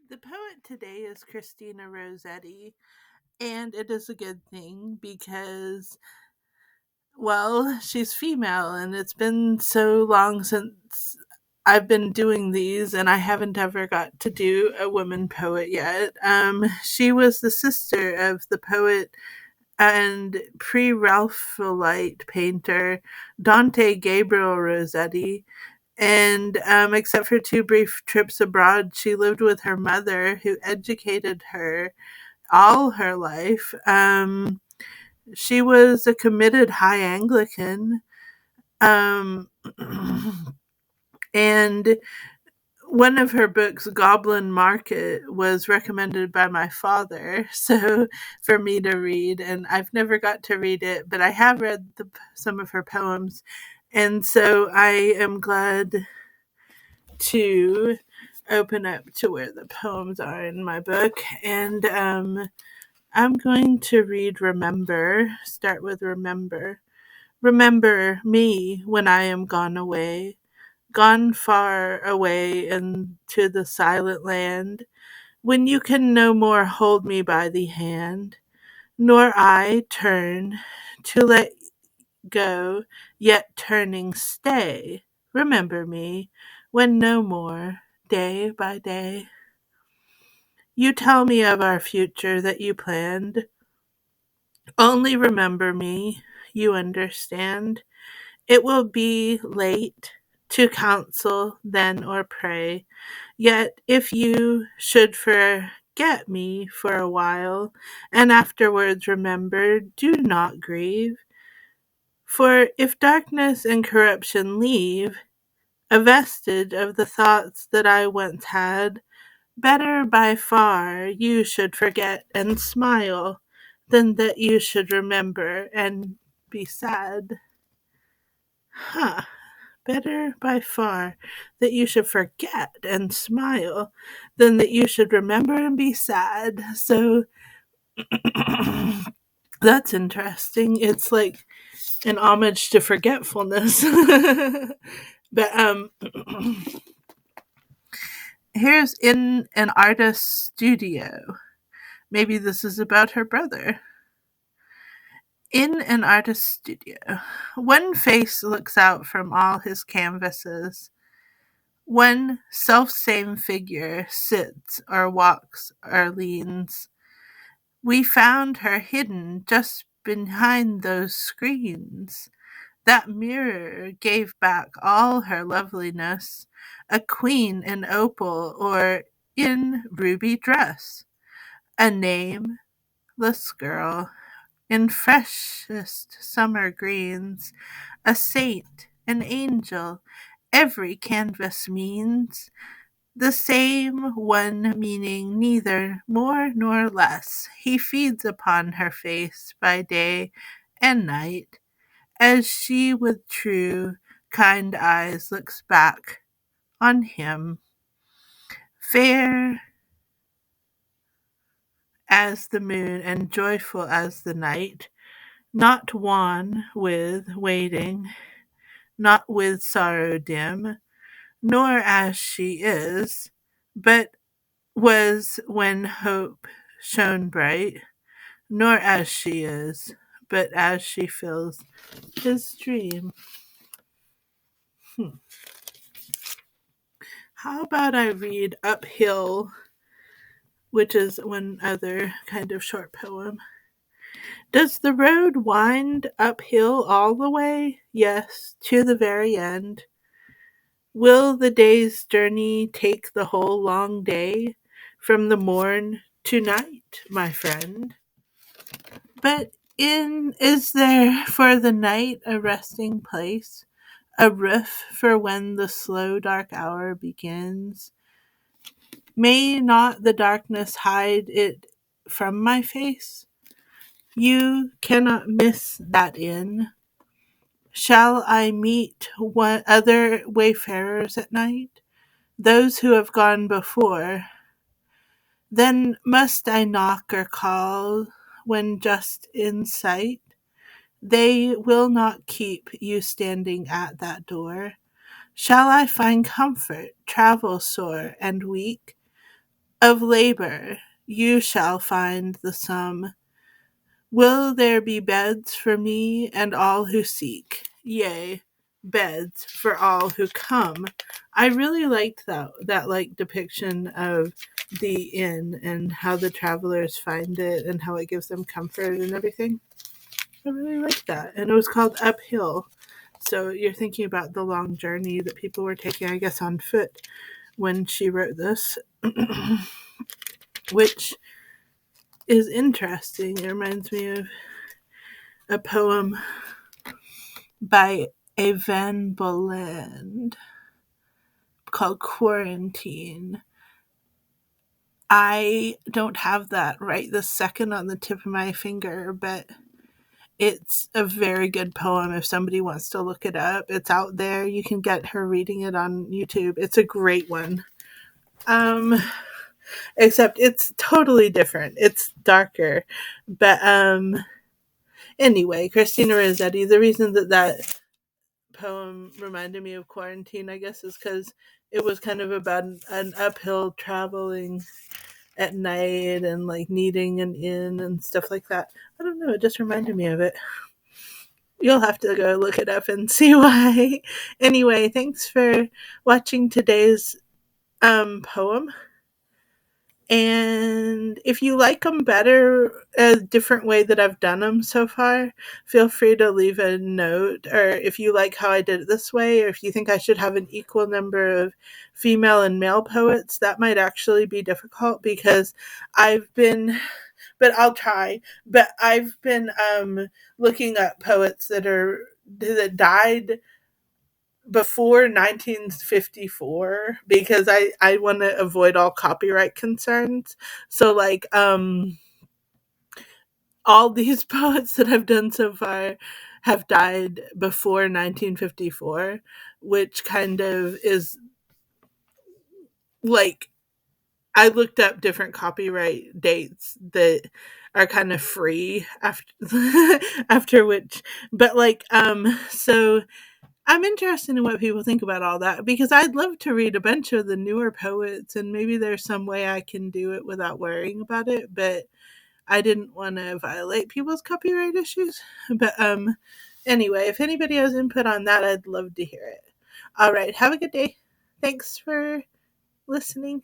The poet today is Christina Rossetti, and it is a good thing because, well, she's female, and it's been so long since I've been doing these, and I haven't ever got to do a woman poet yet. She was the sister of the poet and pre-Raphaelite painter Dante Gabriel Rossetti. And except for two brief trips abroad, she lived with her mother, who educated her all her life. She was a committed high Anglican. Um, and one of her books, Goblin Market, was recommended by my father so for me to read, and I've never got to read it, but I have read some of her poems, and so I am glad to open up to where the poems are in my book. And I'm going to read Remember, start with Remember. Remember me when I am gone away, gone far away into the silent land, when you can no more hold me by the hand, nor I turn to let go, yet turning stay. Remember me when no more, day by day. You tell me of our future that you planned. Only remember me, you understand. It will be late to counsel then or pray. Yet if you should forget me for a while, and afterwards remember, do not grieve. For if darkness and corruption leave a vestige of the thoughts that I once had, better by far you should forget and smile than that you should remember and be sad. Huh. Better by far that you should forget and smile than that you should remember and be sad. So that's interesting. It's like an homage to forgetfulness. But here's in an artist's studio. Maybe this is about her brother. In an artist's studio, one face looks out from all his canvases. One self-same figure sits or walks or leans. We found her hidden just behind those screens. That mirror gave back all her loveliness, a queen in opal or in ruby dress, a nameless girl in freshest summer greens, a saint, an angel, every canvas means the same one meaning, neither more nor less. He feeds upon her face by day and night, as she with true, kind eyes looks back on him, fair as the moon and joyful as the night, not wan with waiting, not with sorrow dim, nor as she is, but was when hope shone bright, nor as she is, but as she fills his dream. Hmm. How about I read Uphill, which is one other kind of short poem? Does the road wind uphill all the way? Yes, to the very end. Will the day's journey take the whole long day, from the morn to night, my friend? But in is there for the night a resting place, a roof for when the slow dark hour begins? May not the darkness hide it from my face? You cannot miss that inn. Shall I meet one other wayfarers at night? Those who have gone before? Then must I knock or call when just in sight? They will not keep you standing at that door. Shall I find comfort, travel sore and weak? Of labor you shall find the sum. Will there be beds for me and all who seek? Yea, beds for all who come. I really liked that like depiction of the inn and how the travelers find it and how it gives them comfort and everything. I really liked that. And it was called Uphill. So you're thinking about the long journey that people were taking, I guess, on foot when she wrote this, which is interesting. It reminds me of a poem by Evan Boland called Quarantine. I don't have that right this second on the tip of my finger, but it's a very good poem if somebody wants to look it up. It's out there. You can get her reading it on YouTube. It's a great one. Except it's totally different. It's darker. But anyway, Christina Rossetti, the reason that poem reminded me of quarantine, I guess, is because it was kind of about an uphill traveling at night and like needing an inn and stuff like that. I don't know, it just reminded me of it. You'll have to go look it up and see why. Anyway, thanks for watching today's poem. And if you like them better, a different way that I've done them so far, feel free to leave a note. Or if you like how I did it this way, or if you think I should have an equal number of female and male poets, that might actually be difficult because I've been, but I'll try. But I've been looking at poets that died before 1954 because I want to avoid all copyright concerns. So like all these poets that I've done so far have died before 1954, which kind of is like I looked up different copyright dates that are kind of free after after which, but like so I'm interested in what people think about all that because I'd love to read a bunch of the newer poets and maybe there's some way I can do it without worrying about it, but I didn't want to violate people's copyright issues. But anyway, if anybody has input on that, I'd love to hear it. All right, have a good day. Thanks for listening.